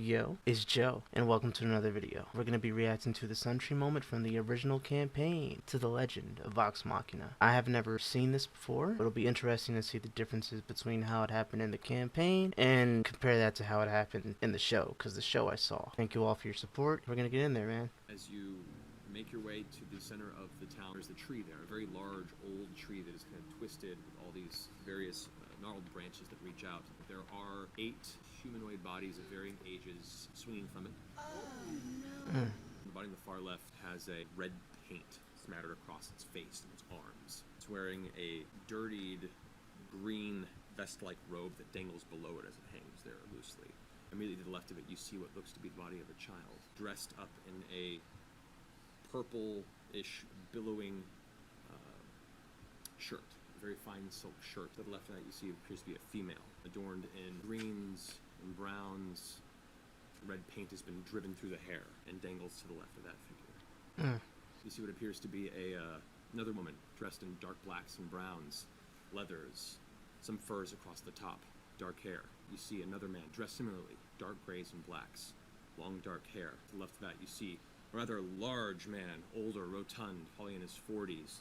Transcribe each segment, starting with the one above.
Yo, it's Joe, and welcome to another video. We're going to be reacting to the Suntree moment from the original campaign to the legend of Vox Machina. I have never seen this before, but it'll be interesting to see the differences between how it happened in the campaign and compare that to how it happened in the show, because the show I saw. Thank you all for your support. We're going to get in there, man. As you make your way to the center of the town, there's a tree there, a very large old tree that is kind of twisted with all these various gnarled branches that reach out. There are 8 humanoid bodies of varying ages swinging from it. Oh, no. The body on the far left has a red paint smattered across its face and its arms. It's wearing a dirtied green vest-like robe that dangles below it as it hangs there loosely. Immediately to the left of it, you see what looks to be the body of a child, dressed up in a purple-ish, billowing shirt. A very fine silk shirt. To the left of that, you see what appears to be a female, adorned in greens and browns. Red paint has been driven through the hair and dangles to the left of that figure. You see what appears to be another woman dressed in dark blacks and browns, leathers, some furs across the top, dark hair. You see another man dressed similarly, dark grays and blacks, long dark hair. To the left of that, you see a rather large man, older, rotund, probably in his 40s,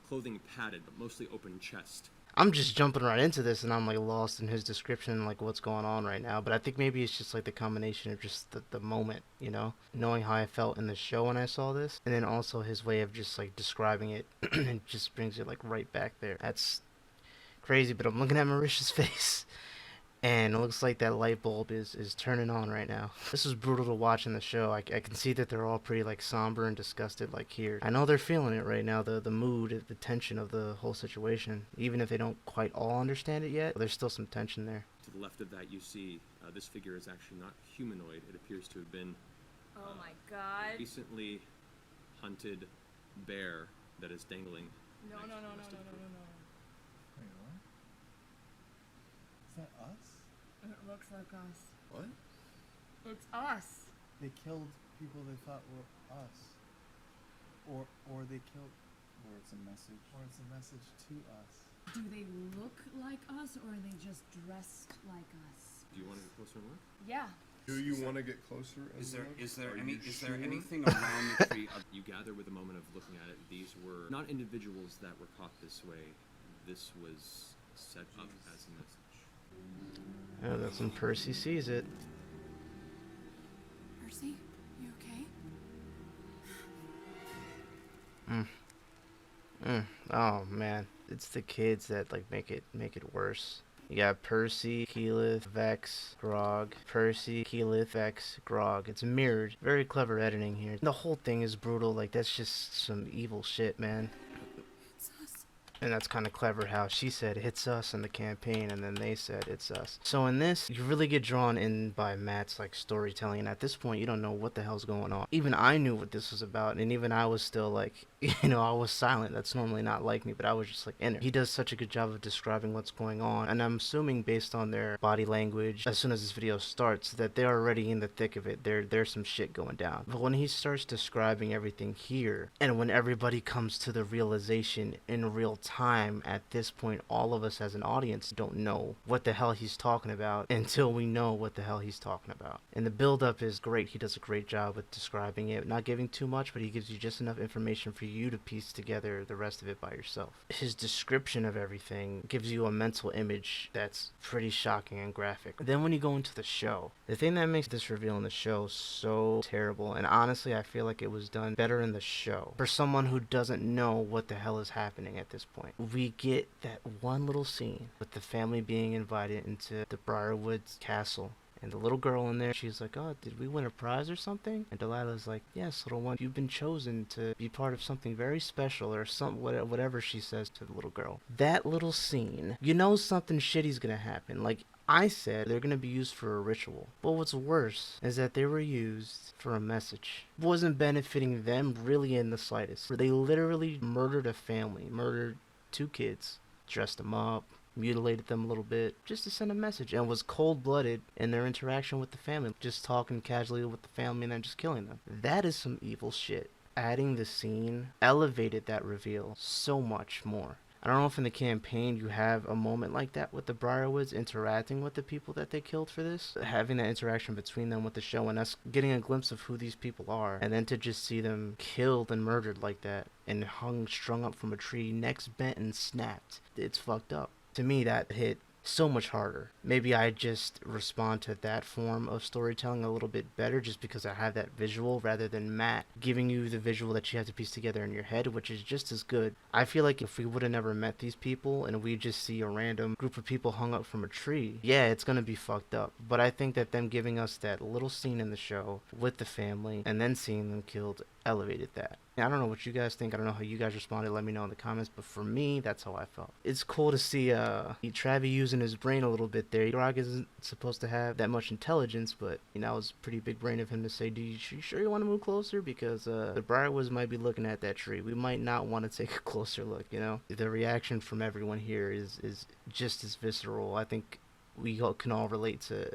clothing padded but mostly open chest. I'm just jumping right into this and I'm like lost in his description, like what's going on right now. But I think maybe it's just like the combination of just the moment, you know, knowing how I felt in the show when I saw this, and then also his way of just like describing it and just brings it like right back there. That's crazy. But I'm looking at Marisha's face and it looks like that light bulb is turning on right now. This is brutal to watch in the show. I can see that they're all pretty like somber and disgusted like here. I know they're feeling it right now, the mood, the tension of the whole situation. Even if they don't quite all understand it yet, there's still some tension there. To the left of that, you see this figure is actually not humanoid. It appears to have been oh my god, recently hunted bear that is dangling. No. Wait, what? Is that us? It looks like us. What? It's us. They killed people they thought were us. Or they killed... Or it's a message. Or it's a message to us. Do they look like us, or are they just dressed like us? Do you want to get closer and look? Yeah. Do you want to get closer? Is there Are any you is sure? there anything around the tree? You gather with a moment of looking at it, these were not individuals that were caught this way. This was set up as a message. Oh, that's when Percy sees it. Percy, you okay? Oh man, it's the kids that like make it worse. You got Percy, Keyleth, Vex, Grog. Percy, Keyleth, Vex, Grog. It's mirrored. Very clever editing here. The whole thing is brutal. Like that's just some evil shit, man. It's us. And that's kind of clever how she said it's us in the campaign and then they said it's us. So in this, you really get drawn in by Matt's like storytelling, and at this point you don't know what the hell's going on. Even I knew what this was about, and even I was still like, you know, I was silent. That's normally not like me, but I was just like in it. He does such a good job of describing what's going on, and I'm assuming based on their body language, as soon as this video starts, that they're already in the thick of it. There's some shit going down. But when he starts describing everything here, and when everybody comes to the realization in real time, at this point all of us as an audience don't know what the hell he's talking about until we know what the hell he's talking about. And the build up is great. He does a great job with describing it, not giving too much, but he gives you just enough information for you to piece together the rest of it by yourself. His description of everything gives you a mental image that's pretty shocking and graphic. Then when you go into the show, the thing that makes this reveal in the show so terrible, and honestly I feel like it was done better in the show for someone who doesn't know what the hell is happening at this point. We get that one little scene with the family being invited into the Briarwoods castle. And the little girl in there, she's like, oh, did we win a prize or something? And Delilah's like, yes, little one, you've been chosen to be part of something very special, or whatever she says to the little girl. That little scene, you know something shitty's gonna happen. Like I said, they're gonna be used for a ritual. But what's worse is that they were used for a message. It wasn't benefiting them really in the slightest. They literally murdered a family, murdered 2 kids, dressed them up, mutilated them a little bit just to send a message, and was cold-blooded in their interaction with the family, just talking casually with the family and then just killing them. That is some evil shit. Adding the scene elevated that reveal so much more. I don't know if in the campaign you have a moment like that with the Briarwoods interacting with the people that they killed for this. Having that interaction between them with the show and us getting a glimpse of who these people are. And then to just see them killed and murdered like that and hung, strung up from a tree, necks bent and snapped. It's fucked up. To me, that hit so much harder. Maybe I just respond to that form of storytelling a little bit better just because I have that visual rather than Matt giving you the visual that you have to piece together in your head, which is just as good. I feel like if we would have never met these people and we just see a random group of people hung up from a tree, yeah, it's gonna be fucked up. But I think that them giving us that little scene in the show with the family and then seeing them killed elevated that. I don't know what you guys think. I don't know how you guys responded. Let me know in the comments. But for me, that's how I felt. It's cool to see Travi using his brain a little bit there. Grog isn't supposed to have that much intelligence, but that was a pretty big brain of him to say, "Do you sure you want to move closer? Because the Briarwoods might be looking at that tree. We might not want to take a closer look." The reaction from everyone here is just as visceral. I think we can all relate to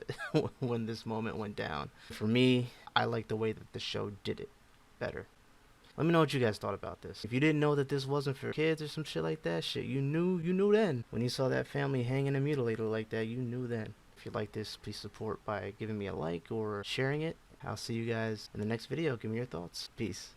when this moment went down. For me, I like the way that the show did it better. Let me know what you guys thought about this. If you didn't know that this wasn't for kids or some shit like that, you knew then. When you saw that family hanging and mutilated like that, you knew then. If you like this, please support by giving me a like or sharing it. I'll see you guys in the next video. Give me your thoughts. Peace.